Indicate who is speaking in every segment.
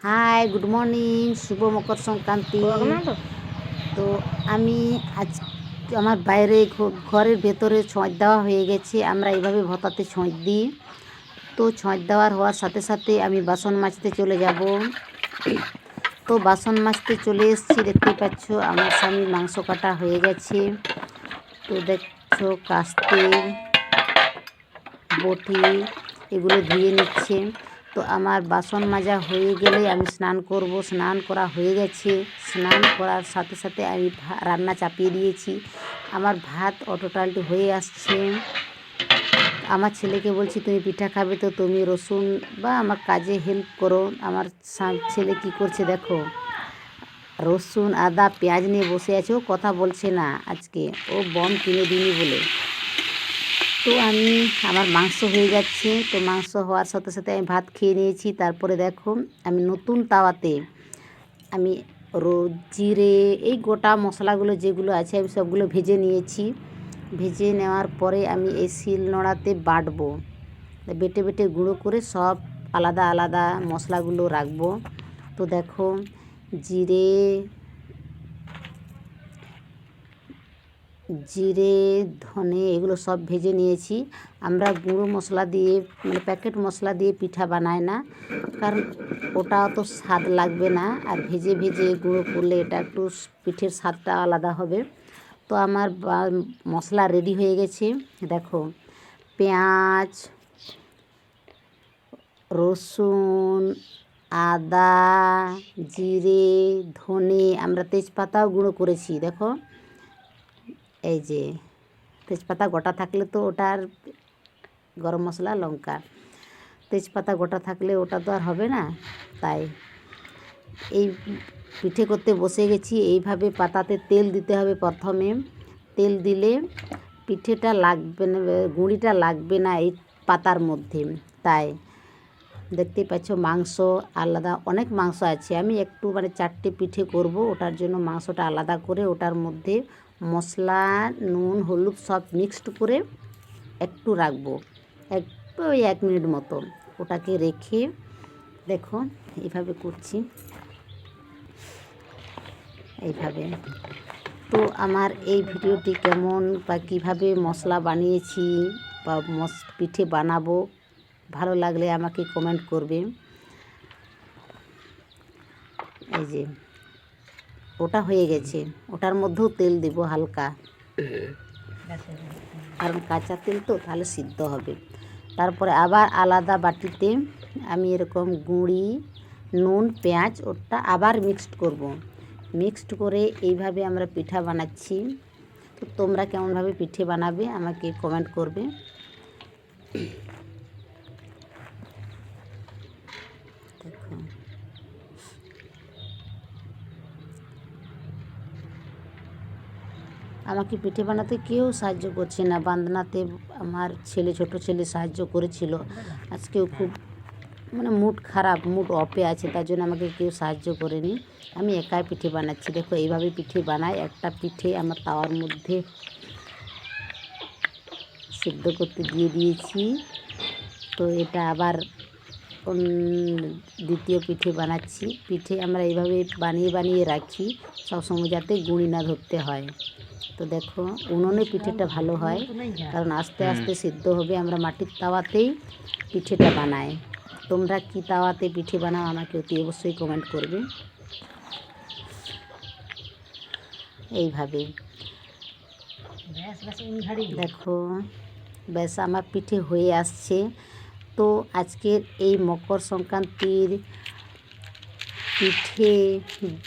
Speaker 1: High, good morning, শুভ মকর সংক্রান্তি। তো আমি আজ আমার বাইরে ঘরের ভেতরে ছোঁচ দেওয়া হয়ে গেছে। আমরা এইভাবে ভতাতে ছোঁচ দিই। তো ছোঁচ দেওয়ার হওয়ার সাথে সাথে আমি বাসন মাজতে চলে যাব। তো বাসন মাজতে চলে এসেছি, দেখতেই পাচ্ছ আমার স্বামীর মাংস কাটা হয়ে গেছে। তো দেখছো কাস্তে বটি এগুলো ধুয়ে নিচ্ছে। তো আমার বাসন মাজা হয়ে গেলে আমি স্নান করব। স্নান করা হয়ে গেছে। স্নান করার সাথে সাথে আমি রান্না চাপিয়ে দিয়েছি। আমার ভাত অটোটালটি হয়ে আসছে। আমার ছেলেকে বলছি তুমি পিঠা খাবে তো তুমি রসুন বা আমার কাজে হেল্প করো। আমার ছেলে কি করছে দেখো, রসুন আদা পেঁয়াজ নিয়ে বসে আছে। ও কথা বলছে না আজকে, ও বম কিনে দিইনি বলে। তো আমার মাংস হয়ে যাচ্ছে। তো মাংস হওয়ার সাথে সাথে আমি ভাত খেয়ে নিয়েছি। তারপরে দেখো আমি নতুন তাওয়াতে আমি জিরে এই গোটা মশলাগুলো যেগুলো আছে আমি সবগুলো ভেজে নিয়েছি। ভেজে নেওয়ার পরে আমি এই শিলনোড়াতে বাটবো। বেটে বেটে গুঁড়ো করে সব আলাদা আলাদা মশলাগুলো রাখবো। তো দেখো জিরে ধনে এগুলো সব ভেজে নিয়েছি। আমরা গুঁড়ো মশলা দিয়ে মানে প্যাকেট মশলা দিয়ে পিঠা বানাই না, কারণ ওটা অত স্বাদ লাগবে না। আর ভেজে ভেজে গুঁড়ো করলে এটা একটু পিঠের স্বাদটা আলাদা হবে। তো আমার মশলা রেডি হয়ে গেছে। দেখো পেঁয়াজ, রসুন, আদা, জিরে, ধনে, আমরা তেজপাতাও গুঁড়ো করেছি। দেখো এই যে তেজপাতা গোটা থাকলে তো ওটার গরম মশলা লঙ্কা, তেজপাতা গোটা থাকলে ওটা তো আর হবে না। তাই এই পিঠে করতে বসে গেছি। এইভাবে পাতাতে তেল দিতে হবে প্রথমে। তেল দিলে পিঠেটা লাগবে না, গুঁড়িটা লাগবে না এই পাতার মধ্যে। তাই দেখতেই পাচ্ছ মাংস আলাদা, অনেক মাংস আছে। আমি একটু মানে 4টে পিঠে করব, ওটার জন্য মাংসটা আলাদা করে ওটার মধ্যে মশলা নুন হলুদ সব মিক্সড করে একটু রাখবো, ওই 1 মিনিট মতো ওটাকে রেখে দেখো এইভাবে করছি এইভাবে। তো আমার এই ভিডিওটি কেমন বা কীভাবে মশলা বানিয়েছি বা পিঠে বানাবো ভালো লাগলে আমাকে কমেন্ট করবে। এই যে ওটা হয়ে গেছে, ওটার মধ্যেও তেল দেব হালকা, কারণ কাঁচা তেল তো তাহলে সিদ্ধ হবে। তারপরে আবার আলাদা বাটিতে আমি এরকম গুঁড়ি নুন পেঁয়াজ ওটা আবার মিক্সড করব। মিক্সড করে এইভাবে আমরা পিঠা বানাচ্ছি। তো তোমরা কেমনভাবে পিঠে বানাবে আমাকে কমেন্ট করবে। দেখো আমাকে পিঠে বানাতে কেউ সাহায্য করছে না। বাঁধনাতে আমার ছোট ছেলে সাহায্য করেছিল। আজকেও খুব মানে মুড খারাপ, মুড অফে আছে, তার জন্য আমাকে কেউ সাহায্য করেনি। আমি একাই পিঠে বানাচ্ছি। দেখো এইভাবে পিঠে বানাই। একটা পিঠে আমার তাওয়ার মধ্যে সিদ্ধ করতে দিয়ে দিয়েছি। তো এটা আবার দ্বিতীয় পিঠে বানাচ্ছি। পিঠে আমরা এইভাবে বানিয়ে বানিয়ে রাখি সবসময়, যাতে গুঁড়ি না ধরতে হয়। তো দেখো উনুনে পিঠেটা ভালো হয়, কারণ আস্তে আস্তে সিদ্ধ হবে। আমরা মাটির তাওয়াতেই পিঠেটা বানাই। তোমরা কি তাওয়াতে পিঠে বানাও আমাকে অতি অবশ্যই কমেন্ট করবে। এইভাবে দেখো ব্যাস আমার পিঠে হয়ে আসছে। তো আজকের এই মকর সংক্রান্তির পিঠে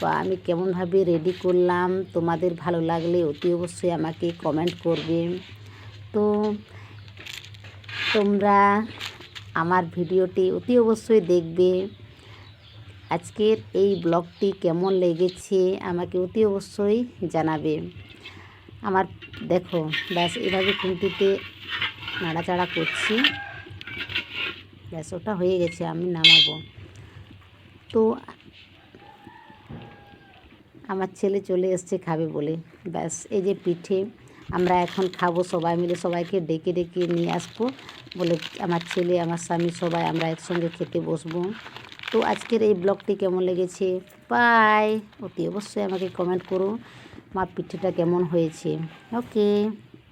Speaker 1: বা আমি কেমনভাবে রেডি করলাম তোমাদের ভালো লাগলে অতি অবশ্যই আমাকে কমেন্ট করবে। তো তোমরা আমার ভিডিওটি অতি অবশ্যই দেখবে। আজকের এই ব্লগটি কেমন লেগেছে আমাকে অতি অবশ্যই জানাবে। আমার দেখো ব্যাস এভাবে খুন্তিতে নাড়াচাড়া করছি। ব্যাস ওটা হয়ে গেছে, আমি নামাবো। তো আমার ছেলে চলে এসছে খাবে বলে। ব্যাস এই যে পিঠে আমরা এখন খাবো সবাই মিলে, সবাইকে ডেকে ডেকে নিয়ে আসবো বলে। আমার ছেলে আমার স্বামী সবাই আমরা একসঙ্গে খেতে বসবো। তো আজকের এই ব্লগটি কেমন লেগেছে বাই, অতি অবশ্যই আমাকে কমেন্ট করুন আমার পিঠেটা কেমন হয়েছে। ওকে।